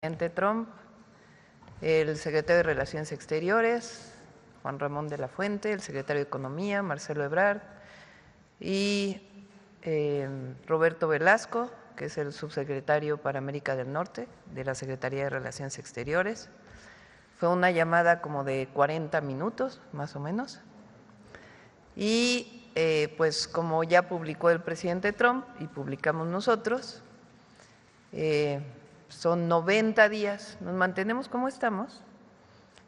Presidente Trump, el secretario de Relaciones Exteriores, Juan Ramón de la Fuente, el secretario de Economía, Marcelo Ebrard, y Roberto Velasco, que es el subsecretario para América del Norte de la Secretaría de Relaciones Exteriores. Fue una llamada como de 40 minutos, más o menos. Y pues como ya publicó el presidente Trump y publicamos nosotros, son 90 días, nos mantenemos como estamos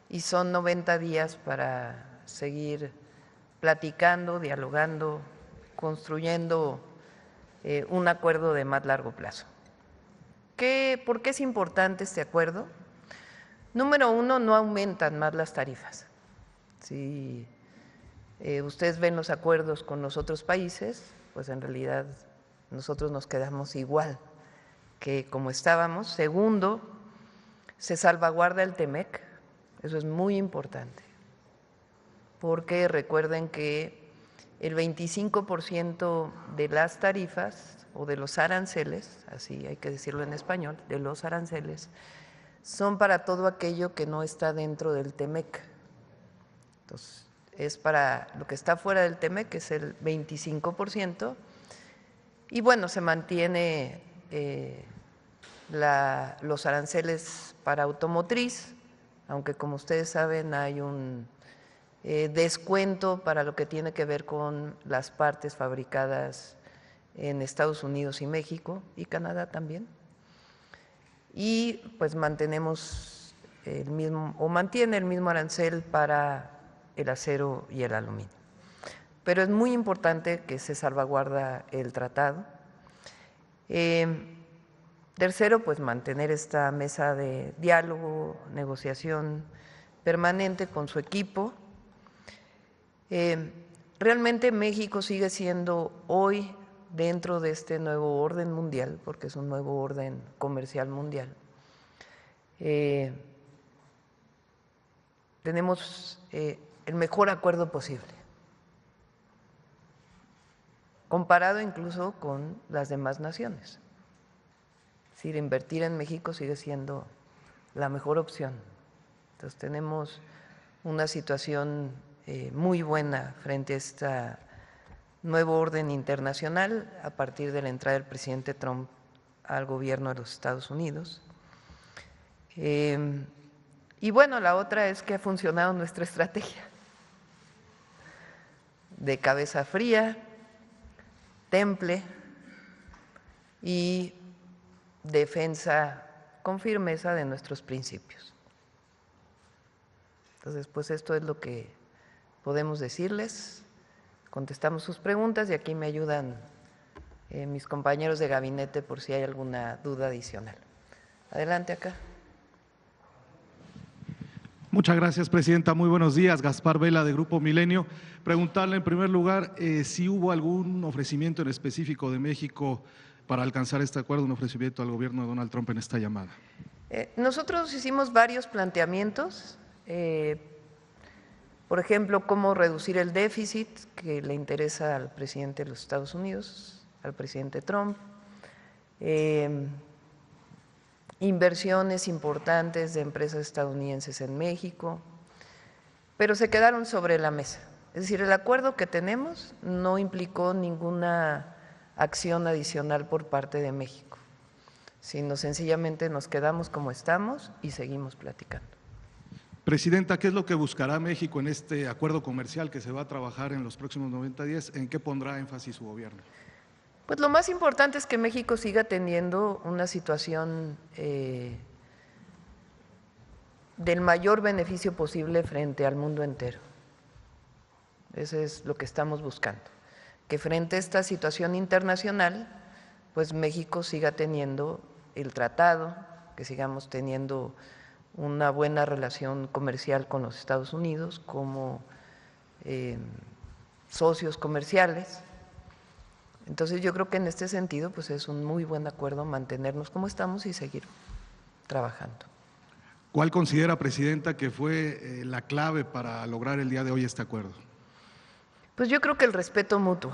y son 90 días para seguir platicando, dialogando, construyendo un acuerdo de más largo plazo. ¿Por qué es importante este acuerdo? Número uno, no aumentan más las tarifas. Si ustedes ven los acuerdos con los otros países, pues en realidad nosotros nos quedamos igual que como estábamos. Segundo, se salvaguarda el TEMEC, eso es muy importante, porque recuerden que el 25% de las tarifas o de los aranceles, así hay que decirlo en español, de los aranceles, son para todo aquello que no está dentro del TEMEC. Entonces, es para lo que está fuera del TEMEC, que es el 25%, y bueno, se mantiene los aranceles para automotriz, aunque como ustedes saben hay un descuento para lo que tiene que ver con las partes fabricadas en Estados Unidos y México y Canadá también. Y pues mantenemos el mismo, o mantiene el mismo arancel para el acero y el aluminio. Pero es muy importante que se salvaguarda el tratado. Tercero, pues mantener esta mesa de diálogo, negociación permanente con su equipo. Realmente México sigue siendo hoy, dentro de este nuevo orden mundial, porque es un nuevo orden comercial mundial, tenemos el mejor acuerdo posible, comparado incluso con las demás naciones. Es decir, invertir en México sigue siendo la mejor opción. Entonces tenemos una situación muy buena frente a este nuevo orden internacional a partir de la entrada del presidente Trump al gobierno de los Estados Unidos. Y bueno, la otra es que ha funcionado nuestra estrategia de cabeza fría, temple y defensa con firmeza de nuestros principios. Entonces, pues esto es lo que podemos decirles. Contestamos sus preguntas y aquí me ayudan mis compañeros de gabinete por si hay alguna duda adicional. Adelante acá. Muchas gracias, presidenta. Muy buenos días. Gaspar Vela, de Grupo Milenio. Preguntarle en primer lugar si hubo algún ofrecimiento en específico de México para alcanzar este acuerdo, un ofrecimiento al gobierno de Donald Trump en esta llamada. Nosotros hicimos varios planteamientos, por ejemplo, cómo reducir el déficit que le interesa al presidente de los Estados Unidos, al presidente Trump, inversiones importantes de empresas estadounidenses en México, pero se quedaron sobre la mesa. Es decir, el acuerdo que tenemos no implicó ninguna acción adicional por parte de México, sino sencillamente nos quedamos como estamos y seguimos platicando. Presidenta, ¿qué es lo que buscará México en este acuerdo comercial que se va a trabajar en los próximos 90 días? ¿En qué pondrá énfasis su gobierno? Pues lo más importante es que México siga teniendo una situación del mayor beneficio posible frente al mundo entero. Eso es lo que estamos buscando, que frente a esta situación internacional, pues México siga teniendo el tratado, que sigamos teniendo una buena relación comercial con los Estados Unidos como socios comerciales. Entonces yo creo que en este sentido pues es un muy buen acuerdo mantenernos como estamos y seguir trabajando. ¿Cuál considera, presidenta, que fue la clave para lograr el día de hoy este acuerdo? Pues yo creo que el respeto mutuo.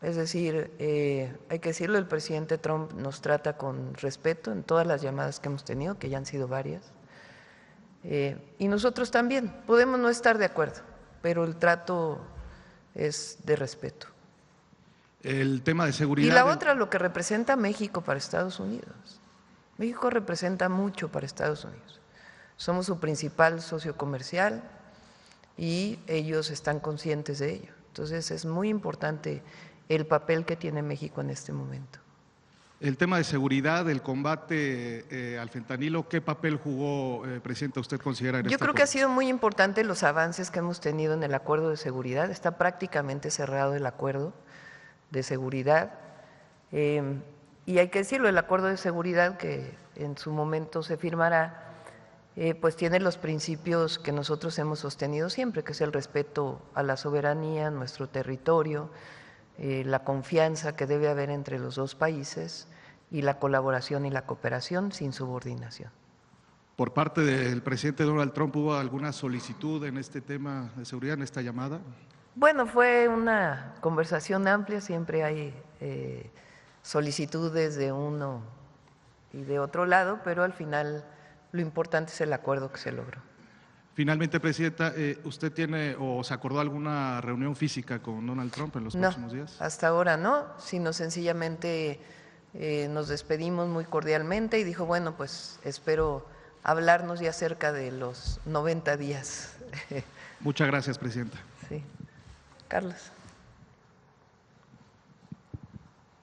Es decir, hay que decirlo, el presidente Trump nos trata con respeto en todas las llamadas que hemos tenido, que ya han sido varias, y nosotros también. Podemos no estar de acuerdo, pero el trato es de respeto. El tema de seguridad. Y la otra, lo que representa México para Estados Unidos. México representa mucho para Estados Unidos. Somos su principal socio comercial y ellos están conscientes de ello. Entonces es muy importante el papel que tiene México en este momento. El tema de seguridad, el combate al fentanilo, ¿qué papel jugó, Presidenta, usted considera en Yo esta creo que ha sido muy importante los avances que hemos tenido en el acuerdo de seguridad. Está prácticamente cerrado el acuerdo de seguridad. Y hay que decirlo, el acuerdo de seguridad que en su momento se firmará, pues tiene los principios que nosotros hemos sostenido siempre, que es el respeto a la soberanía, a nuestro territorio, la confianza que debe haber entre los dos países y la colaboración y la cooperación sin subordinación. ¿Por parte del presidente Donald Trump hubo alguna solicitud en este tema de seguridad, en esta llamada? Bueno, fue una conversación amplia, siempre hay solicitudes de uno y de otro lado, pero al final lo importante es el acuerdo que se logró. Finalmente, Presidenta, ¿usted tiene o se acordó alguna reunión física con Donald Trump en los próximos días? No, hasta ahora no, sino sencillamente nos despedimos muy cordialmente y dijo, bueno, pues espero hablarnos ya cerca de los 90 días. Muchas gracias, Presidenta. Sí. Carlos.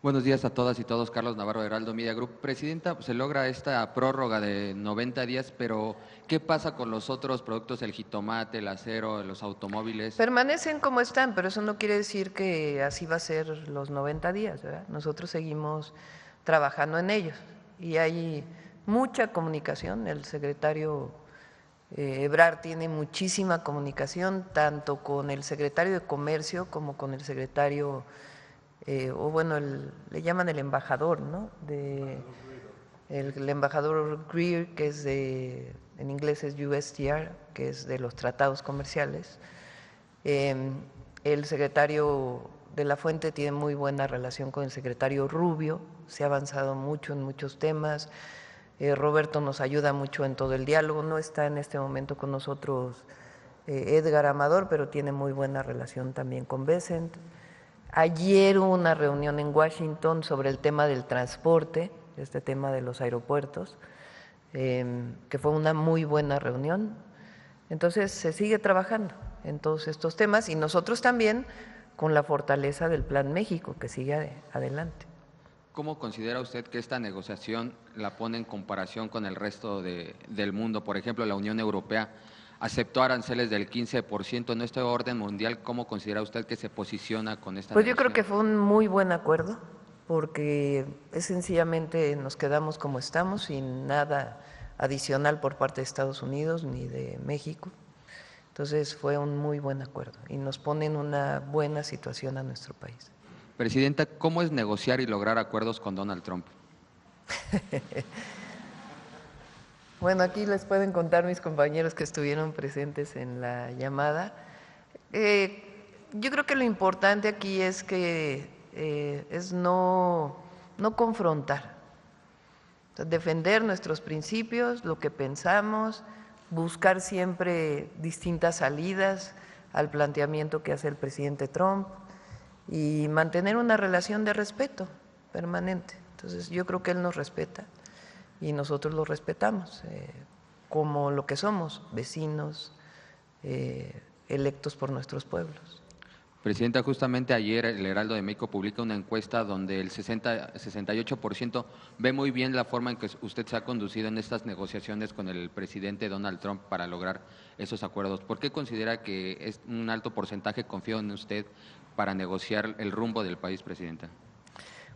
Buenos días a todas y todos. Carlos Navarro, Heraldo Media Group. Presidenta, se logra esta prórroga de 90 días, pero ¿qué pasa con los otros productos, el jitomate, el acero, los automóviles? Permanecen como están, pero eso no quiere decir que así va a ser los 90 días, ¿verdad? Nosotros seguimos trabajando en ellos y hay mucha comunicación. El secretario Ebrard tiene muchísima comunicación, tanto con el secretario de Comercio como con el secretario o bueno, le llaman el embajador, ¿no? El embajador Greer, que es en inglés es USTR, que es de los tratados comerciales. El secretario de la Fuente tiene muy buena relación con el secretario Rubio, se ha avanzado mucho en muchos temas. Roberto nos ayuda mucho en todo el diálogo, no está en este momento con nosotros Edgar Amador, pero tiene muy buena relación también con Bessent. Ayer hubo una reunión en Washington sobre el tema del transporte, este tema de los aeropuertos, que fue una muy buena reunión. Entonces se sigue trabajando en todos estos temas y nosotros también con la fortaleza del Plan México que sigue adelante. ¿Cómo considera usted que esta negociación la pone en comparación con el resto del mundo? Por ejemplo, la Unión Europea aceptó aranceles del 15%. En este orden mundial, ¿cómo considera usted que se posiciona con esta Pues yo creo negociación? que fue un muy buen acuerdo, porque es sencillamente nos quedamos como estamos, sin nada adicional por parte de Estados Unidos ni de México. Entonces fue un muy buen acuerdo y nos pone en una buena situación a nuestro país. Presidenta, ¿cómo es negociar y lograr acuerdos con Donald Trump? Bueno, aquí les pueden contar mis compañeros que estuvieron presentes en la llamada. Yo creo que lo importante aquí es que es no confrontar, o sea, defender nuestros principios, lo que pensamos, buscar siempre distintas salidas al planteamiento que hace el presidente Trump y mantener una relación de respeto permanente. Entonces yo creo que él nos respeta y nosotros lo respetamos como lo que somos, vecinos electos por nuestros pueblos. Presidenta, justamente ayer el Heraldo de México publica una encuesta donde el 68% ve muy bien la forma en que usted se ha conducido en estas negociaciones con el presidente Donald Trump para lograr esos acuerdos. ¿Por qué considera que es un alto porcentaje confía en usted para negociar el rumbo del país, Presidenta?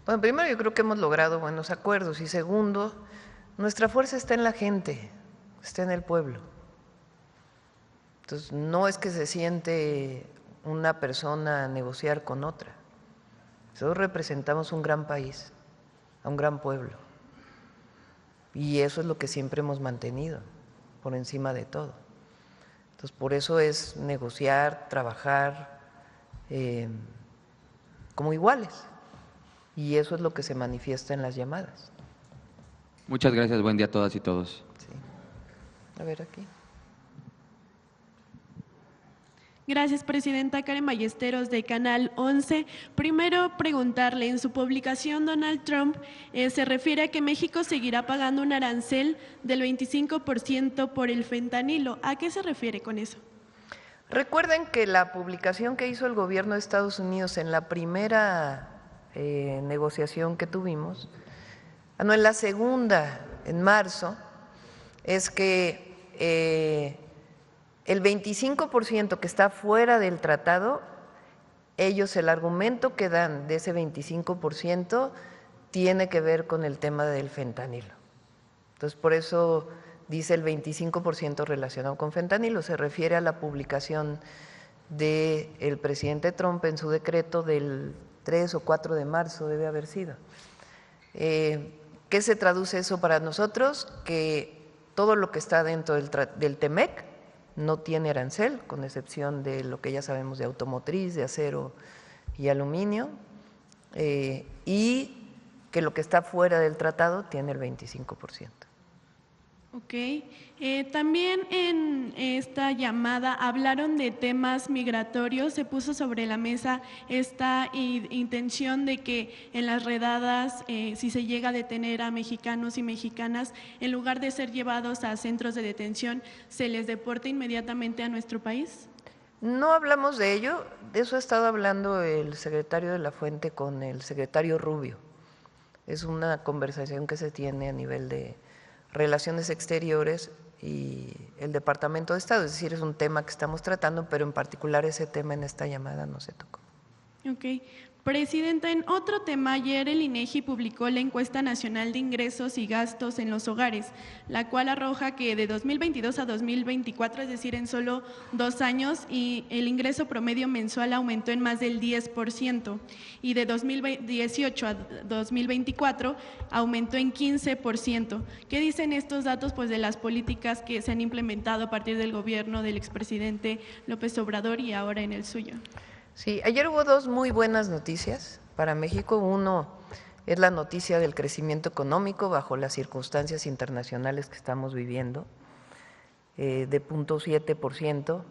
Bueno, primero yo creo que hemos logrado buenos acuerdos y segundo, nuestra fuerza está en la gente, está en el pueblo. Entonces, no es que se siente una persona a negociar con otra. Nosotros representamos un gran país, a un gran pueblo. Y eso es lo que siempre hemos mantenido, por encima de todo. Entonces, por eso es negociar, trabajar como iguales. Y eso es lo que se manifiesta en las llamadas. Muchas gracias, buen día a todas y todos. Sí. A ver aquí. Gracias, presidenta. Karen Ballesteros, de Canal 11. Primero, preguntarle, en su publicación Donald Trump se refiere a que México seguirá pagando un arancel del 25% por el fentanilo. ¿A qué se refiere con eso? Recuerden que la publicación que hizo el gobierno de Estados Unidos en la primera negociación que tuvimos, no, en la segunda, en marzo, es que el 25% que está fuera del tratado, ellos el argumento que dan de ese 25% tiene que ver con el tema del fentanilo. Entonces, por eso dice el 25% relacionado con fentanilo, se refiere a la publicación del presidente Trump en su decreto del 3 o 4 de marzo, debe haber sido. ¿Qué se traduce eso para nosotros? Que todo lo que está dentro del TEMEC no tiene arancel, con excepción de lo que ya sabemos de automotriz, de acero y aluminio, y que lo que está fuera del tratado tiene el 25%. Ok. También en esta llamada hablaron de temas migratorios, se puso sobre la mesa esta intención de que en las redadas, si se llega a detener a mexicanos y mexicanas, en lugar de ser llevados a centros de detención, se les deporte inmediatamente a nuestro país. No hablamos de ello, de eso ha estado hablando el secretario de la Fuente con el secretario Rubio. Es una conversación que se tiene a nivel de Relaciones Exteriores y el Departamento de Estado, es decir, es un tema que estamos tratando, pero en particular ese tema en esta llamada no se tocó. Ok. Presidenta, en otro tema, ayer el INEGI publicó la encuesta nacional de ingresos y gastos en los hogares, la cual arroja que de 2022 a 2024, es decir, en solo 2 años, y el ingreso promedio mensual aumentó en más del 10%, y de 2018 a 2024 aumentó en 15%. ¿Qué dicen estos datos pues, de las políticas que se han implementado a partir del gobierno del expresidente López Obrador y ahora en el suyo? Sí, ayer hubo 2 muy buenas noticias para México. Uno es la noticia del crecimiento económico bajo las circunstancias internacionales que estamos viviendo, de 0.7%,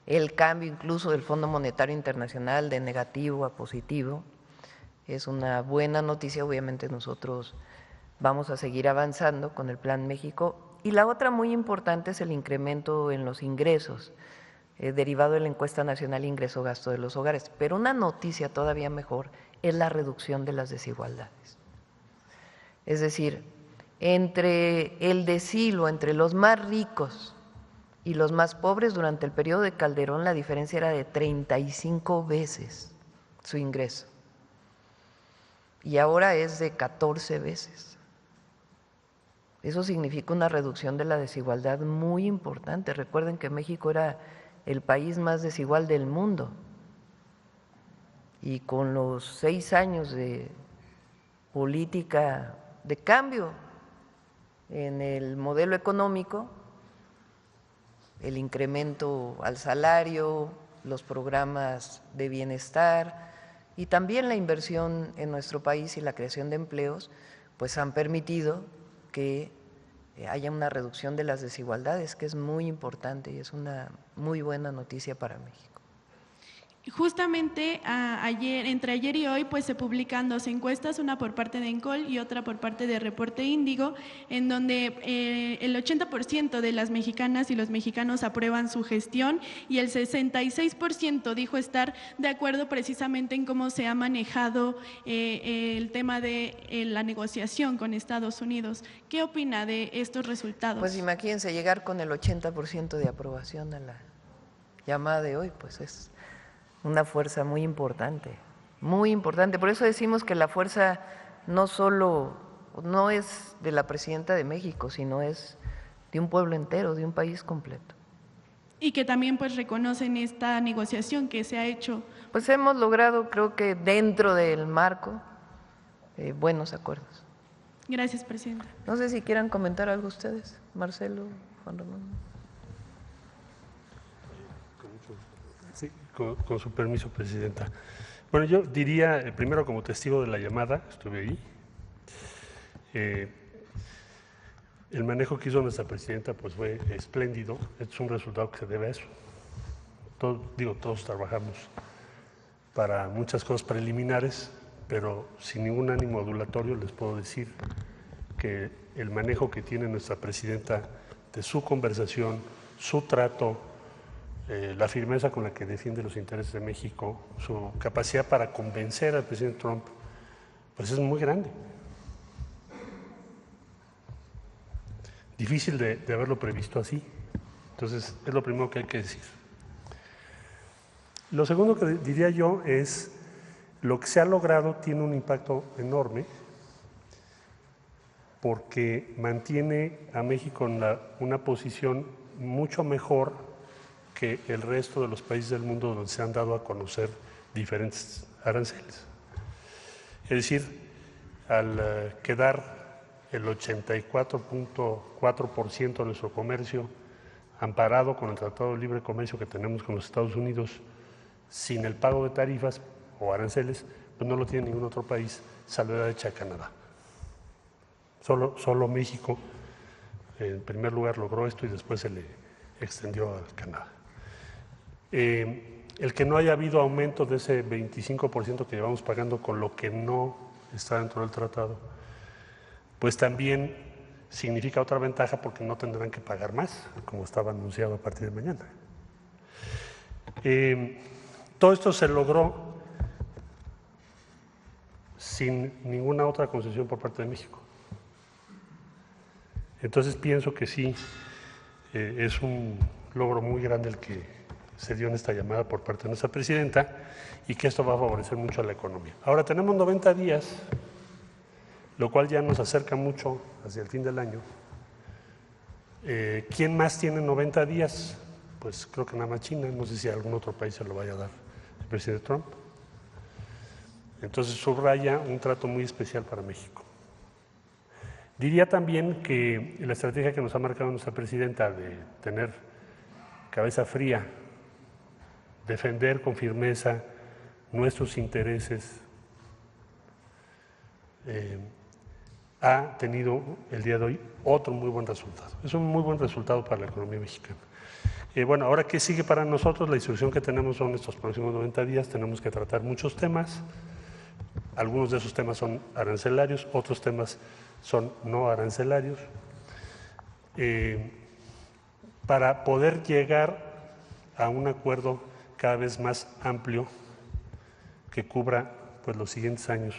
el cambio incluso del Fondo Monetario Internacional de negativo a positivo. Es una buena noticia, obviamente nosotros vamos a seguir avanzando con el Plan México. Y la otra muy importante es el incremento en los ingresos, derivado de la encuesta nacional ingreso-gasto de los hogares. Pero una noticia todavía mejor es la reducción de las desigualdades. Es decir, entre el decilo, entre los más ricos y los más pobres, durante el periodo de Calderón la diferencia era de 35 veces su ingreso. Y ahora es de 14 veces. Eso significa una reducción de la desigualdad muy importante. Recuerden que México era el país más desigual del mundo, y con los 6 años de política de cambio en el modelo económico, el incremento al salario, los programas de bienestar y también la inversión en nuestro país y la creación de empleos, pues han permitido que haya una reducción de las desigualdades, que es muy importante y es una muy buena noticia para México. Justamente entre ayer y hoy pues se publican 2 encuestas, una por parte de ENCOL y otra por parte de Reporte Índigo, en donde el 80% de las mexicanas y los mexicanos aprueban su gestión y el 66% dijo estar de acuerdo precisamente en cómo se ha manejado el tema de la negociación con Estados Unidos. ¿Qué opina de estos resultados? Pues imagínense llegar con el 80% de aprobación a la llamada de hoy, pues es una fuerza muy importante, muy importante. Por eso decimos que la fuerza no es de la presidenta de México, sino es de un pueblo entero, de un país completo. Y que también pues reconocen esta negociación que se ha hecho. Pues hemos logrado, creo que dentro del marco, buenos acuerdos. Gracias, presidenta. No sé si quieran comentar algo ustedes, Marcelo, Juan Ramón. Sí, con su permiso, presidenta. Bueno, yo diría, primero como testigo de la llamada, estuve ahí, el manejo que hizo nuestra presidenta pues fue espléndido. Esto es un resultado que se debe a eso. Todos trabajamos para muchas cosas preliminares, pero sin ningún ánimo adulatorio les puedo decir que el manejo que tiene nuestra presidenta de su conversación, su trato, la firmeza con la que defiende los intereses de México, su capacidad para convencer al presidente Trump, pues es muy grande. Difícil de haberlo previsto así. Entonces, es lo primero que hay que decir. Lo segundo que diría yo es, lo que se ha logrado tiene un impacto enorme porque mantiene a México en una posición mucho mejor que el resto de los países del mundo donde se han dado a conocer diferentes aranceles. Es decir, al quedar el 84.4% de nuestro comercio amparado con el Tratado de Libre Comercio que tenemos con los Estados Unidos, sin el pago de tarifas o aranceles, pues no lo tiene ningún otro país, salvo la derecha de Canadá. Solo México, en primer lugar, logró esto y después se le extendió al Canadá. El que no haya habido aumento de ese 25% que llevamos pagando con lo que no está dentro del tratado, pues también significa otra ventaja porque no tendrán que pagar más, como estaba anunciado a partir de mañana. Todo esto se logró sin ninguna otra concesión por parte de México. Entonces pienso que sí, es un logro muy grande el que se dio en esta llamada por parte de nuestra presidenta y que esto va a favorecer mucho a la economía. Ahora tenemos 90 días, lo cual ya nos acerca mucho hacia el fin del año. ¿Quién más tiene 90 días? Pues creo que nada más China, no sé si algún otro país se lo vaya a dar el presidente Trump. Entonces subraya un trato muy especial para México. Diría también que la estrategia que nos ha marcado nuestra presidenta de tener cabeza fría, defender con firmeza nuestros intereses, ha tenido el día de hoy otro muy buen resultado. Es un muy buen resultado para la economía mexicana. Bueno, ahora, ¿qué sigue para nosotros? La instrucción que tenemos son estos próximos 90 días, tenemos que tratar muchos temas. Algunos de esos temas son arancelarios, otros temas son no arancelarios. Para poder llegar a un acuerdo cada vez más amplio que cubra pues, los siguientes años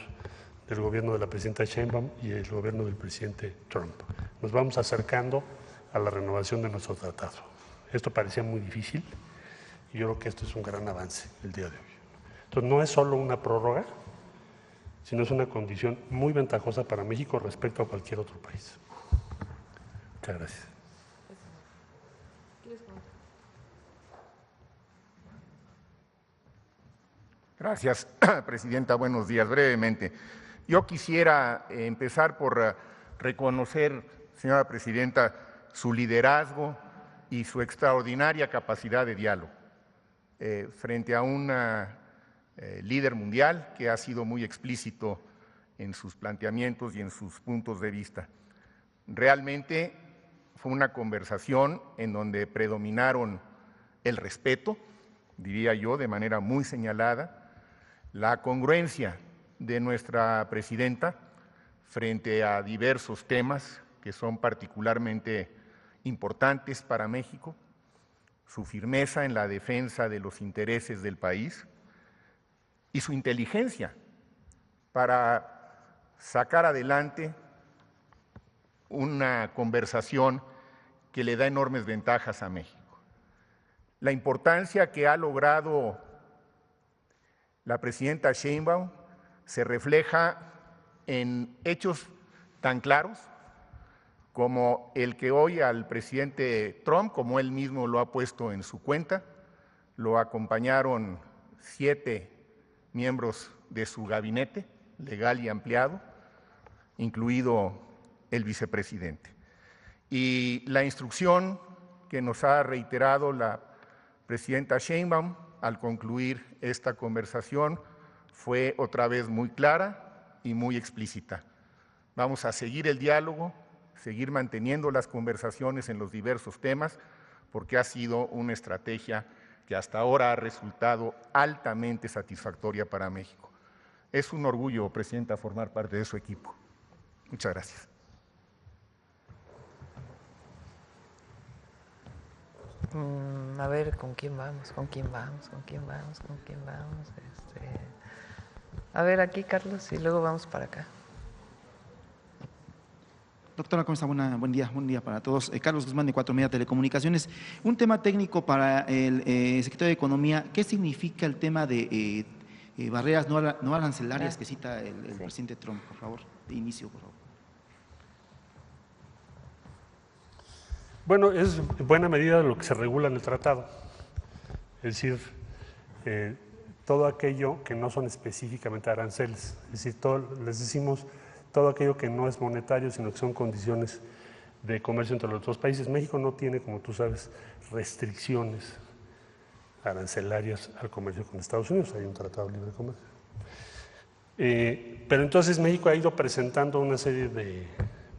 del gobierno de la presidenta Sheinbaum y el gobierno del presidente Trump. Nos vamos acercando a la renovación de nuestro tratado. Esto parecía muy difícil y yo creo que esto es un gran avance el día de hoy. Entonces no es solo una prórroga, sino es una condición muy ventajosa para México respecto a cualquier otro país. Muchas gracias. Gracias, Presidenta. Buenos días. Brevemente, yo quisiera empezar por reconocer, señora Presidenta, su liderazgo y su extraordinaria capacidad de diálogo frente a un líder mundial que ha sido muy explícito en sus planteamientos y en sus puntos de vista. Realmente fue una conversación en donde predominaron el respeto, diría yo, de manera muy señalada, la congruencia de nuestra presidenta frente a diversos temas que son particularmente importantes para México, su firmeza en la defensa de los intereses del país y su inteligencia para sacar adelante una conversación que le da enormes ventajas a México. La importancia que ha logrado la presidenta Sheinbaum se refleja en hechos tan claros como el que hoy al presidente Trump, como él mismo lo ha puesto en su cuenta, lo acompañaron 7 miembros de su gabinete legal y ampliado, incluido el vicepresidente. Y la instrucción que nos ha reiterado la presidenta Sheinbaum al concluir esta conversación fue otra vez muy clara y muy explícita. Vamos a seguir el diálogo, seguir manteniendo las conversaciones en los diversos temas, porque ha sido una estrategia que hasta ahora ha resultado altamente satisfactoria para México. Es un orgullo, Presidenta, formar parte de su equipo. Muchas gracias. A ver, ¿con quién vamos? A ver, aquí, Carlos, y luego vamos para acá. Doctora, ¿cómo está? Buen día para todos. Carlos Guzmán, de 4 Media Telecomunicaciones. Un tema técnico para el secretario de Economía. ¿Qué significa el tema de barreras no arancelarias que cita el presidente Trump? Por favor, de inicio, por favor. Bueno, es en buena medida lo que se regula en el tratado. Es decir, todo aquello que no son específicamente aranceles. Es decir, les decimos todo aquello que no es monetario, sino que son condiciones de comercio entre los dos países. México no tiene, como tú sabes, restricciones arancelarias al comercio con Estados Unidos. Hay un tratado de libre comercio. Pero entonces México ha ido presentando una serie de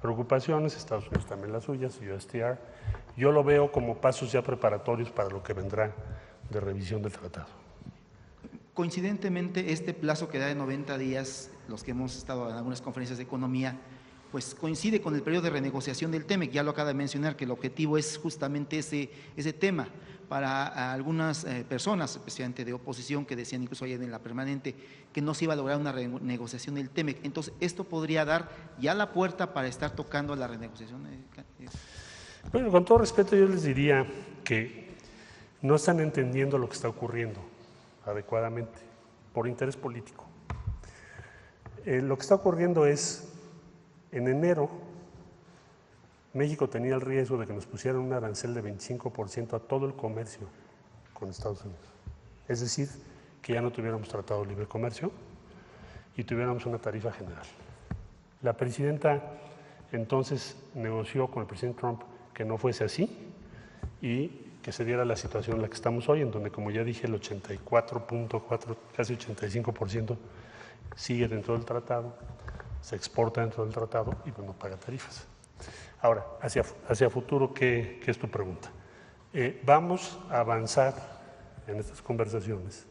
preocupaciones, Estados Unidos también las suyas, USTR. Yo lo veo como pasos ya preparatorios para lo que vendrá de revisión del tratado. Coincidentemente, este plazo que da de 90 días, los que hemos estado en algunas conferencias de economía, pues coincide con el periodo de renegociación del TEMEC. Ya lo acaba de mencionar, que el objetivo es justamente ese tema. Para algunas personas, especialmente de oposición, que decían incluso ayer en la permanente que no se iba a lograr una renegociación del TEMEC. Entonces, ¿esto podría dar ya la puerta para estar tocando la renegociación? Bueno, con todo respeto yo les diría que no están entendiendo lo que está ocurriendo adecuadamente por interés político. Lo que está ocurriendo es, en enero, México tenía el riesgo de que nos pusieran un arancel de 25% a todo el comercio con Estados Unidos. Es decir, que ya no tuviéramos tratado de libre comercio y tuviéramos una tarifa general. La presidenta entonces negoció con el presidente Trump que no fuese así y que se diera la situación en la que estamos hoy, en donde, como ya dije, el 84.4, casi 85% sigue dentro del tratado, se exporta dentro del tratado y pues no paga tarifas. Ahora, hacia futuro, ¿qué es tu pregunta? Vamos a avanzar en estas conversaciones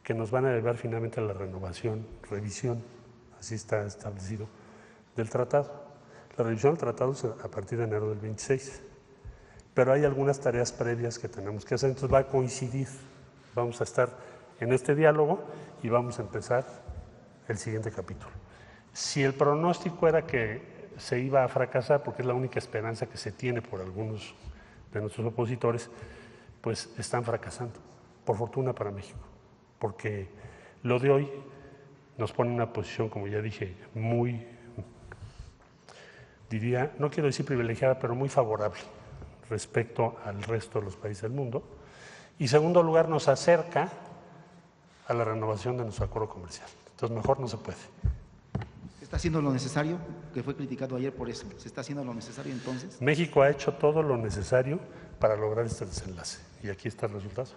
que nos van a llevar finalmente a la revisión, así está establecido, del tratado. La revisión del tratado es a partir de enero del 26, pero hay algunas tareas previas que tenemos que hacer, entonces va a coincidir, vamos a estar en este diálogo y vamos a empezar el siguiente capítulo. Si el pronóstico era que se iba a fracasar, porque es la única esperanza que se tiene por algunos de nuestros opositores, pues están fracasando, por fortuna para México, porque lo de hoy nos pone en una posición, como ya dije, muy, diría, no quiero decir privilegiada, pero muy favorable respecto al resto de los países del mundo. Y segundo lugar, nos acerca a la renovación de nuestro acuerdo comercial. Entonces, mejor no se puede. ¿Se está haciendo lo necesario? Que fue criticado ayer por eso. ¿Se está haciendo lo necesario entonces? México ha hecho todo lo necesario para lograr este desenlace. Y aquí está el resultado.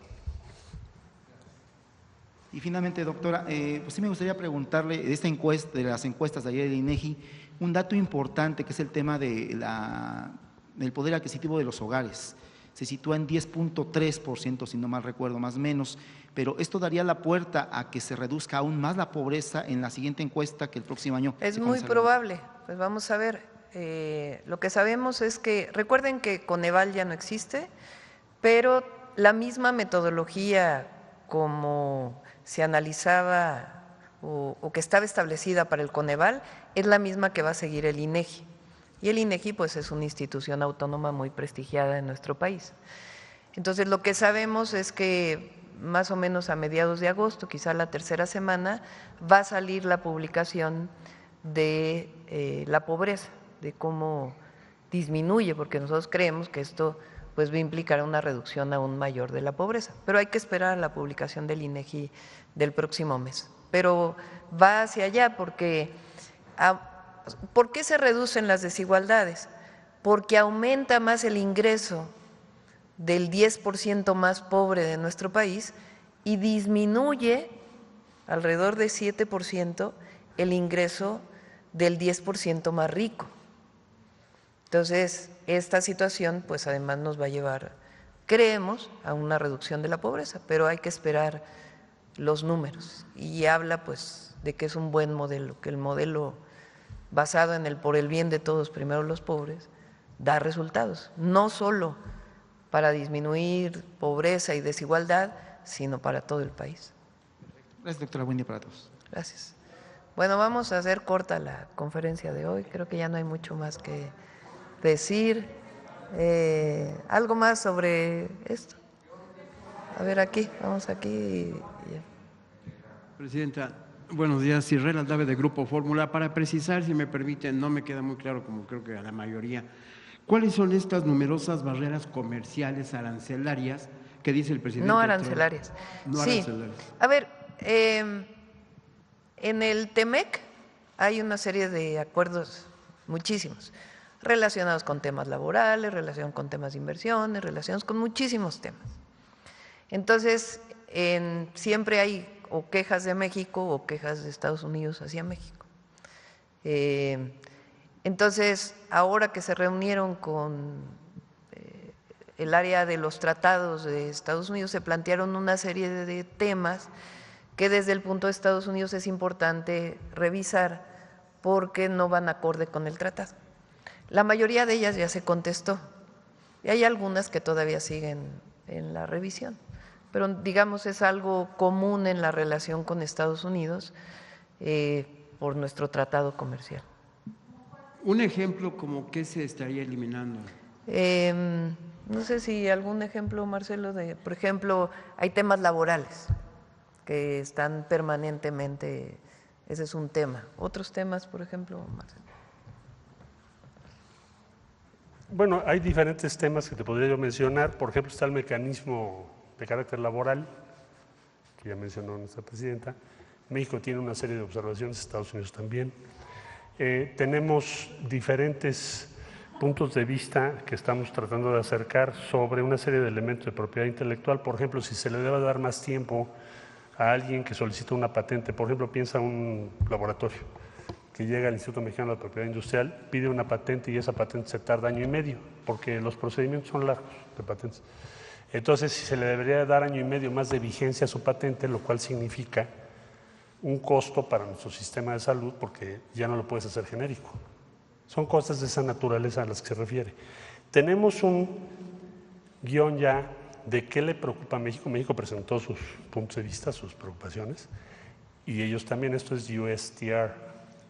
Y finalmente, doctora, pues sí me gustaría preguntarle de esta encuesta, de las encuestas de ayer del INEGI, un dato importante que es el tema del poder adquisitivo de los hogares. Se sitúa en 10.3%, si no mal recuerdo, más o menos, pero esto daría la puerta a que se reduzca aún más la pobreza en la siguiente encuesta que el próximo año. Es muy probable, pues vamos a ver. Lo que sabemos es que, recuerden que Coneval ya no existe, pero la misma metodología como se analizaba o que estaba establecida para el Coneval es la misma que va a seguir el INEGI. Y el INEGI pues es una institución autónoma muy prestigiada en nuestro país. Entonces lo que sabemos es que más o menos a mediados de agosto, quizá la tercera semana, va a salir la publicación de la pobreza, de cómo disminuye, porque nosotros creemos que esto pues va a implicar una reducción aún mayor de la pobreza. Pero hay que esperar a la publicación del INEGI del próximo mes. Pero va hacia allá porque… ¿Por qué se reducen las desigualdades? Porque aumenta más el ingreso del 10% más pobre de nuestro país y disminuye alrededor de 7% el ingreso del 10% más rico. Entonces, esta situación pues además nos va a llevar, creemos, a una reducción de la pobreza, pero hay que esperar los números y habla pues de que es un buen modelo, que el modelo basado en el por el bien de todos, primero los pobres, da resultados, no solo para disminuir pobreza y desigualdad, sino para todo el país. Gracias, doctora. Buen día para todos. Gracias. Bueno, vamos a hacer corta la conferencia de hoy, creo que ya no hay mucho más que decir. ¿Algo más sobre esto? A ver, aquí, vamos aquí. Y ya. Presidenta, buenos días. Israel Aldave de Grupo Fórmula. Para precisar, si me permiten, no me queda muy claro, como creo que a la mayoría, ¿cuáles son estas numerosas barreras comerciales arancelarias que dice el presidente? No arancelarias. No sí. arancelarias. A ver, en el TEMEC hay una serie de acuerdos, muchísimos, relacionados con temas laborales, relacionados con temas de inversiones, relacionados con muchísimos temas. Entonces, siempre hay o quejas de México o quejas de Estados Unidos hacia México. Entonces, ahora que se reunieron con el área de los tratados de Estados Unidos, se plantearon una serie de temas que desde el punto de Estados Unidos es importante revisar porque no van acorde con el tratado. La mayoría de ellas ya se contestó y hay algunas que todavía siguen en la revisión, pero digamos es algo común en la relación con Estados Unidos por nuestro tratado comercial. Un ejemplo como qué se estaría eliminando. No sé si algún ejemplo, Marcelo, por ejemplo, hay temas laborales que están permanentemente, ese es un tema. ¿Otros temas, por ejemplo, Marcelo? Bueno, hay diferentes temas que te podría yo mencionar. Por ejemplo, está el mecanismo de carácter laboral, que ya mencionó nuestra presidenta. México tiene una serie de observaciones, Estados Unidos también. Tenemos diferentes puntos de vista que estamos tratando de acercar sobre una serie de elementos de propiedad intelectual. Por ejemplo, si se le debe dar más tiempo a alguien que solicita una patente, por ejemplo, piensa un laboratorio que llega al Instituto Mexicano de la Propiedad Industrial, pide una patente y esa patente se tarda 1 año y medio, porque los procedimientos son largos de patentes. Entonces, si se le debería dar 1 año y medio más de vigencia a su patente, lo cual significa un costo para nuestro sistema de salud, porque ya no lo puedes hacer genérico. Son cosas de esa naturaleza a las que se refiere. Tenemos un guión ya de qué le preocupa a México. México presentó sus puntos de vista, sus preocupaciones, y ellos también. Esto es USTR,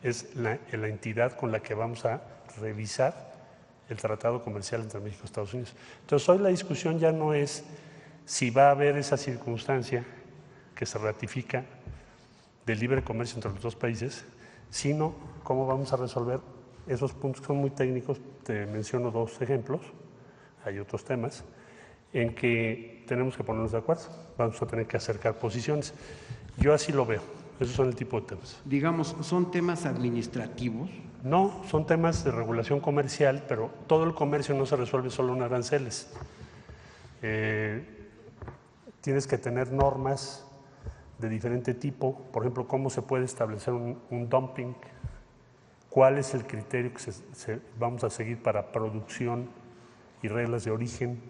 es la entidad con la que vamos a revisar el tratado comercial entre México y Estados Unidos. Entonces, hoy la discusión ya no es si va a haber esa circunstancia que se ratifica del libre comercio entre los dos países, sino cómo vamos a resolver esos puntos que son muy técnicos. Te menciono 2 ejemplos, hay otros temas en que tenemos que ponernos de acuerdo, vamos a tener que acercar posiciones. Yo así lo veo, esos son el tipo de temas. Digamos, ¿son temas administrativos? No, son temas de regulación comercial, pero todo el comercio no se resuelve solo en aranceles. Tienes que tener normas de diferente tipo, por ejemplo, cómo se puede establecer un dumping, cuál es el criterio que vamos a seguir para producción y reglas de origen.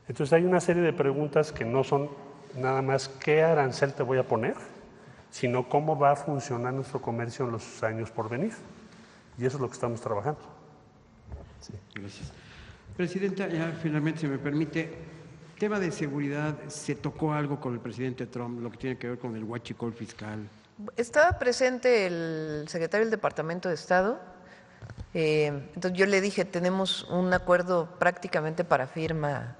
Entonces hay una serie de preguntas que no son nada más qué arancel te voy a poner, sino cómo va a funcionar nuestro comercio en los años por venir. Y eso es lo que estamos trabajando. Sí. Gracias. Presidenta, ya finalmente, si me permite, tema de seguridad, ¿se tocó algo con el presidente Trump, lo que tiene que ver con el huachicol fiscal? Estaba presente el secretario del Departamento de Estado, entonces yo le dije, tenemos un acuerdo prácticamente para firma,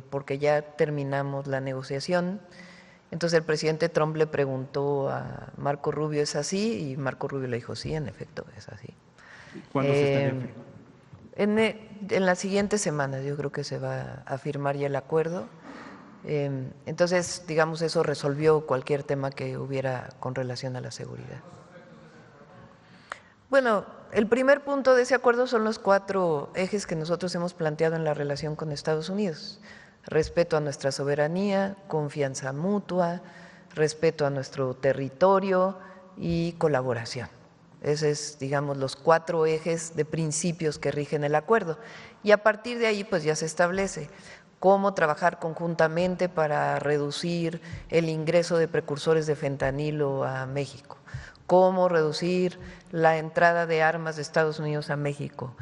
porque ya terminamos la negociación. Entonces el presidente Trump le preguntó a Marco Rubio, ¿es así? Y Marco Rubio le dijo, sí, en efecto, es así. ¿Cuándo se estaría firmando? En las siguientes semanas yo creo que se va a firmar ya el acuerdo. Entonces, digamos, eso resolvió cualquier tema que hubiera con relación a la seguridad. Bueno, el primer punto de ese acuerdo son los 4 ejes que nosotros hemos planteado en la relación con Estados Unidos: respeto a nuestra soberanía, confianza mutua, respeto a nuestro territorio y colaboración. Esos es, digamos, los 4 ejes de principios que rigen el acuerdo. Y a partir de ahí, pues ya se establece cómo trabajar conjuntamente para reducir el ingreso de precursores de fentanilo a México, cómo reducir la entrada de armas de Estados Unidos a México,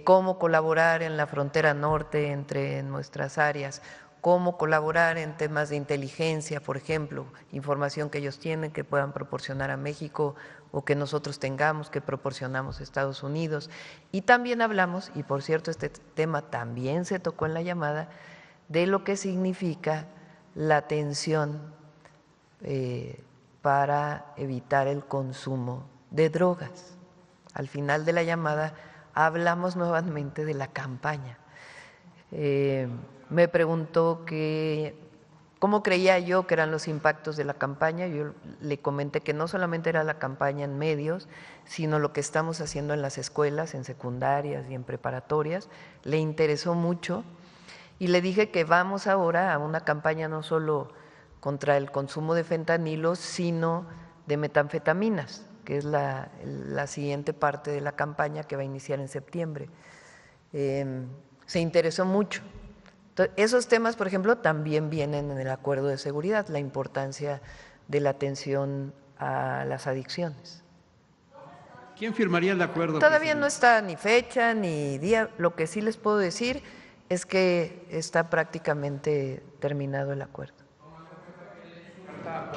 cómo colaborar en la frontera norte entre nuestras áreas, cómo colaborar en temas de inteligencia, por ejemplo, información que ellos tienen que puedan proporcionar a México o que nosotros tengamos que proporcionamos a Estados Unidos. Y también hablamos, y por cierto este tema también se tocó en la llamada, de lo que significa la atención para evitar el consumo de drogas. Al final de la llamada hablamos nuevamente de la campaña. Me preguntó cómo creía yo que eran los impactos de la campaña. Yo le comenté que no solamente era la campaña en medios, sino lo que estamos haciendo en las escuelas, en secundarias y en preparatorias. Le interesó mucho y le dije que vamos ahora a una campaña no solo contra el consumo de fentanilo, sino de metanfetaminas, que es la siguiente parte de la campaña que va a iniciar en septiembre. Se interesó mucho. Entonces, esos temas, por ejemplo, también vienen en el acuerdo de seguridad, la importancia de la atención a las adicciones. ¿Quién firmaría el acuerdo? Todavía no está ni fecha ni día. Lo que sí les puedo decir es que está prácticamente terminado el acuerdo.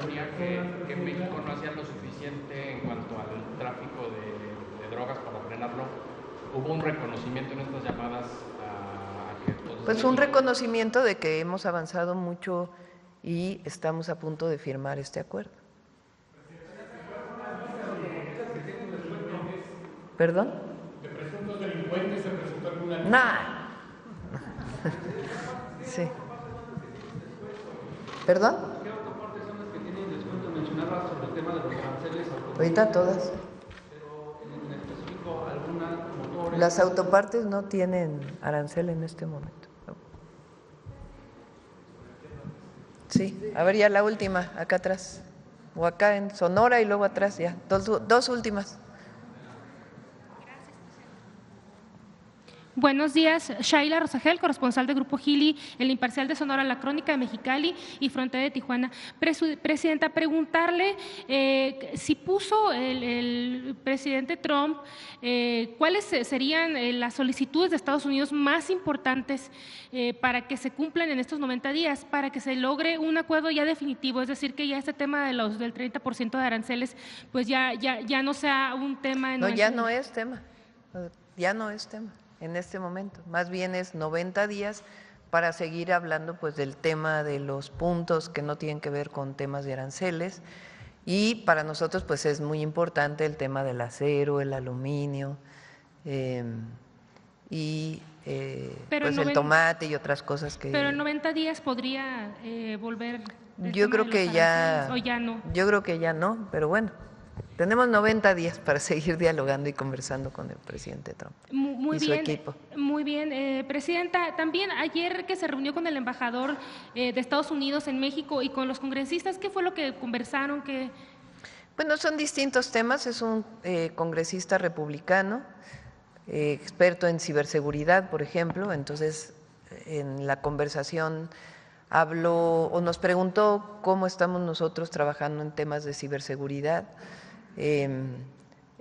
Ponía que México no hacía lo suficiente en cuanto al tráfico de drogas para frenarlo. ¿Hubo un reconocimiento en estas llamadas? Pues un reconocimiento de que hemos avanzado mucho y estamos a punto de firmar este acuerdo. ¿Perdón? ¿De presuntos delincuentes se presentó alguna? Nada. Sí. ¿Perdón? ¿Qué autopartes son las que tienen descuento? Mencionaba sobre el tema de los aranceles. Ahorita todas. Pero en específico, ¿alguna motores? Las autopartes no tienen arancel en este momento. Sí, a ver ya la última, acá atrás, o acá en Sonora y luego atrás ya, dos últimas. Buenos días, Shaila Rosagel, corresponsal de Grupo Gili, El Imparcial de Sonora, La Crónica de Mexicali y Frontera de Tijuana. Presidenta, preguntarle si puso el presidente Trump, cuáles serían las solicitudes de Estados Unidos más importantes para que se cumplan en estos 90 días, para que se logre un acuerdo ya definitivo, es decir, que ya este tema de del 30% de aranceles, pues ya no sea un tema. No, ya no es tema, ya no es tema en este momento, más bien es 90 días para seguir hablando pues del tema de los puntos que no tienen que ver con temas de aranceles, y para nosotros pues es muy importante el tema del acero, el aluminio y pues el tomate y otras cosas que… Pero en 90 días podría volver… Yo creo que ya… ¿O ya no? Yo creo que ya no, pero bueno. Tenemos 90 días para seguir dialogando y conversando con el presidente Trump y su equipo. Muy bien, Presidenta. También ayer que se reunió con el embajador de Estados Unidos en México y con los congresistas, ¿qué fue lo que conversaron? Bueno, son distintos temas. Es un congresista republicano, experto en ciberseguridad, por ejemplo. Entonces, en la conversación habló o nos preguntó cómo estamos nosotros trabajando en temas de ciberseguridad.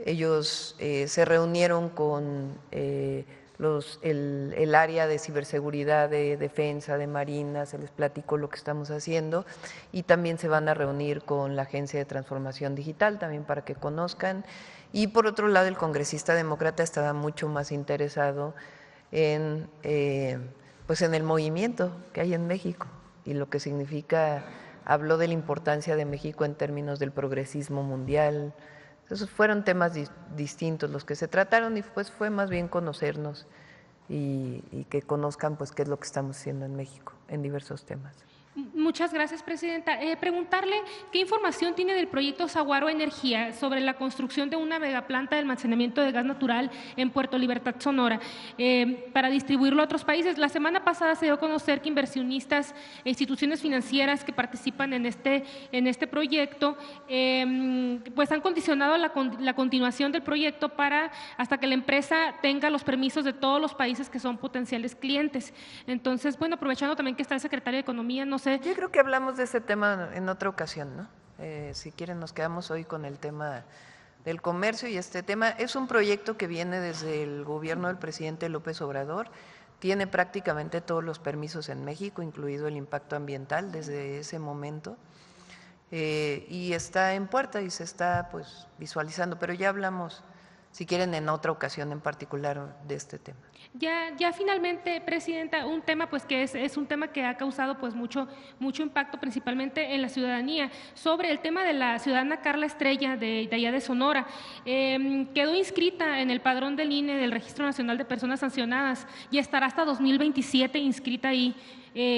Ellos se reunieron con el área de ciberseguridad, de defensa, de Marina, se les platicó lo que estamos haciendo, y también se van a reunir con la Agencia de Transformación Digital también para que conozcan. Y por otro lado, el congresista demócrata estaba mucho más interesado en pues en el movimiento que hay en México y lo que significa. Habló de la importancia de México en términos del progresismo mundial. Esos fueron temas distintos los que se trataron, y pues fue más bien conocernos y que conozcan pues qué es lo que estamos haciendo en México en diversos temas. Muy Muchas gracias, presidenta. Preguntarle qué información tiene del proyecto Saguaro Energía sobre la construcción de una megaplanta de almacenamiento de gas natural en Puerto Libertad, Sonora, para distribuirlo a otros países. La semana pasada se dio a conocer que inversionistas e instituciones financieras que participan en este proyecto, pues han condicionado la continuación del proyecto hasta que la empresa tenga los permisos de todos los países que son potenciales clientes. Entonces, bueno, aprovechando también que está el secretario de Economía, no sé. Yo creo que hablamos de ese tema en otra ocasión, ¿no? Si quieren nos quedamos hoy con el tema del comercio, y este tema es un proyecto que viene desde el gobierno del presidente López Obrador, tiene prácticamente todos los permisos en México, incluido el impacto ambiental desde ese momento, y está en puerta y se está pues visualizando, pero ya hablamos, si quieren, en otra ocasión en particular de este tema. Ya finalmente, presidenta, un tema pues que es un tema que ha causado pues mucho impacto principalmente en la ciudadanía, sobre el tema de la ciudadana Carla Estrella de allá de Sonora. Quedó inscrita en el padrón del INE del Registro Nacional de Personas Sancionadas y estará hasta 2027 inscrita ahí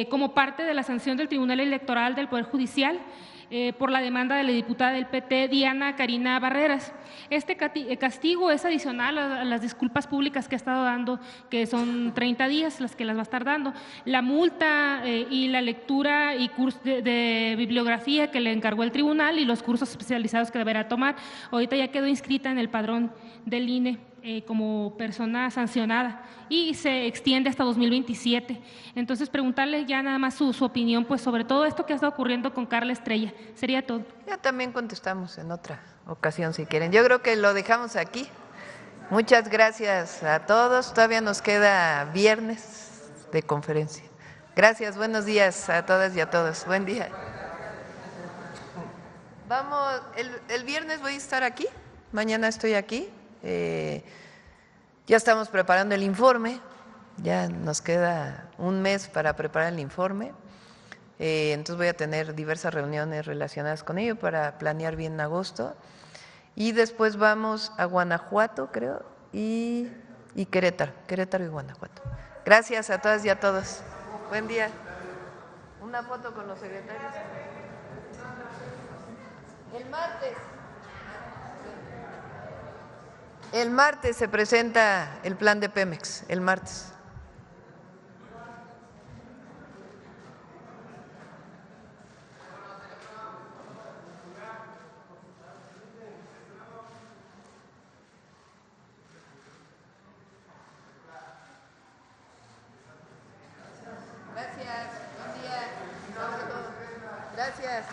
como parte de la sanción del Tribunal Electoral del Poder Judicial, por la demanda de la diputada del PT, Diana Karina Barreras. Este castigo es adicional a las disculpas públicas que ha estado dando, que son 30 días las que las va a estar dando. La multa y la lectura y curso de bibliografía que le encargó el tribunal y los cursos especializados que deberá tomar. Ahorita ya quedó inscrita en el padrón del INE como persona sancionada y se extiende hasta 2027. Entonces, preguntarle ya nada más su opinión pues sobre todo esto que ha estado ocurriendo con Carla Estrella. Sería todo. Ya también contestamos en otra ocasión si quieren. Yo creo que lo dejamos aquí. Muchas gracias a todos. Todavía nos queda viernes de conferencia. Gracias, buenos días a todas y a todos. Buen día. Vamos, el viernes voy a estar aquí, mañana estoy aquí. Ya estamos preparando el informe, ya nos queda un mes para preparar el informe, entonces voy a tener diversas reuniones relacionadas con ello para planear bien agosto, y después vamos a Guanajuato, creo, y Querétaro y Guanajuato. Gracias a todas y a todos. Buen día. Una foto con los secretarios. El martes se presenta el plan de Pemex, el martes. Gracias, buen día. Gracias.